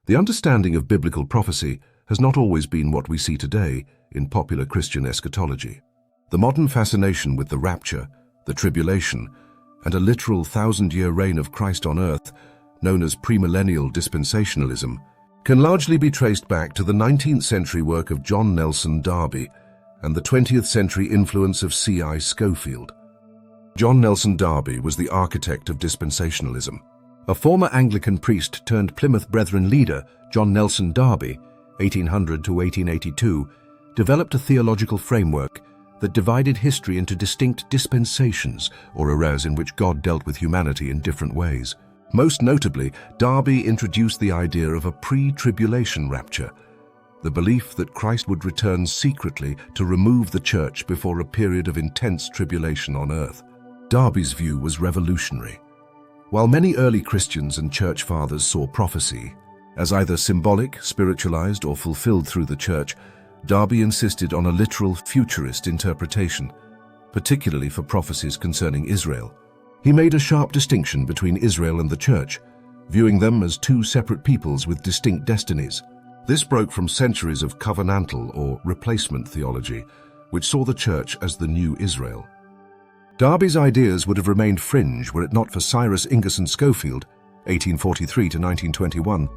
The understanding of biblical prophecy has not always been what we see today in popular Christian eschatology. The modern fascination with the rapture, the tribulation, and a literal 1,000-year reign of Christ on earth, known as premillennial dispensationalism, can largely be traced back to the 19th century work of John Nelson Darby and the 20th century influence of C.I. Scofield. John Nelson Darby was the architect of dispensationalism. A former Anglican priest turned Plymouth Brethren leader, John Nelson Darby, 1800 to 1882, developed a theological framework that divided history into distinct dispensations, or eras in which God dealt with humanity in different ways. Most notably, Darby introduced the idea of a pre-tribulation rapture, the belief that Christ would return secretly to remove the church before a period of intense tribulation on earth. Darby's view was revolutionary. While many early Christians and church fathers saw prophecy as either symbolic, spiritualized, or fulfilled through the church, Darby insisted on a literal futurist interpretation, particularly for prophecies concerning Israel. He made a sharp distinction between Israel and the church, viewing them as two separate peoples with distinct destinies. This broke from centuries of covenantal or replacement theology, which saw the church as the new Israel. Darby's ideas would have remained fringe were it not for Cyrus Scofield, 1843 to 1921,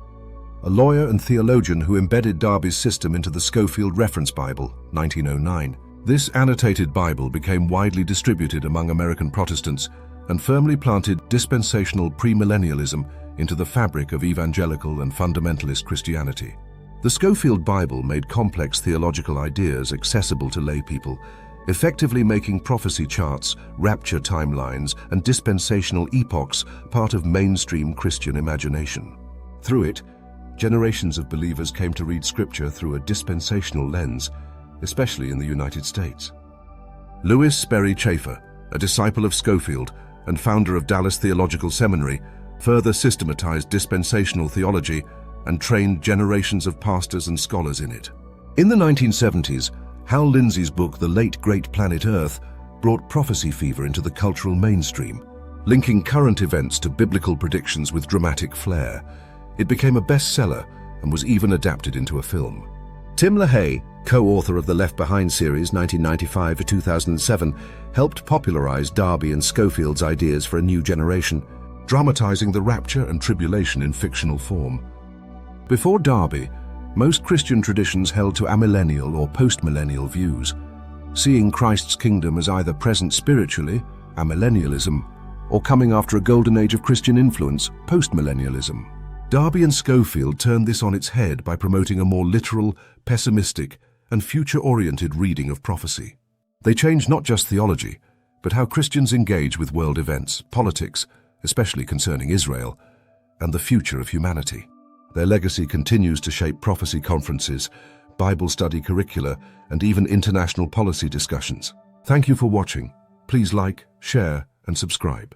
a lawyer and theologian who embedded Darby's system into the Scofield Reference Bible, 1909. This annotated Bible became widely distributed among American Protestants and firmly planted dispensational premillennialism into the fabric of evangelical and fundamentalist Christianity. The Scofield Bible made complex theological ideas accessible to lay people, effectively making prophecy charts, rapture timelines, and dispensational epochs part of mainstream Christian imagination. Through it, generations of believers came to read Scripture through a dispensational lens, especially in the United States. Louis Sperry Chafer, a disciple of Scofield and founder of Dallas Theological Seminary, further systematized dispensational theology and trained generations of pastors and scholars in it. In the 1970s, Hal Lindsey's book The Late Great Planet Earth brought prophecy fever into the cultural mainstream, linking current events to biblical predictions with dramatic flair. It became a bestseller and was even adapted into a film. Tim LaHaye, co-author of the Left Behind series 1995 to 2007, helped popularize Darby and Scofield's ideas for a new generation, dramatizing the rapture and tribulation in fictional form. Before Darby, most Christian traditions held to amillennial or postmillennial views, seeing Christ's kingdom as either present spiritually, amillennialism, or coming after a golden age of Christian influence, postmillennialism. Darby and Scofield turned this on its head by promoting a more literal, pessimistic, and future-oriented reading of prophecy. They changed not just theology, but how Christians engage with world events, politics, especially concerning Israel, and the future of humanity. Their legacy continues to shape prophecy conferences, Bible study curricula, and even international policy discussions. Thank you for watching. Please like, share, and subscribe.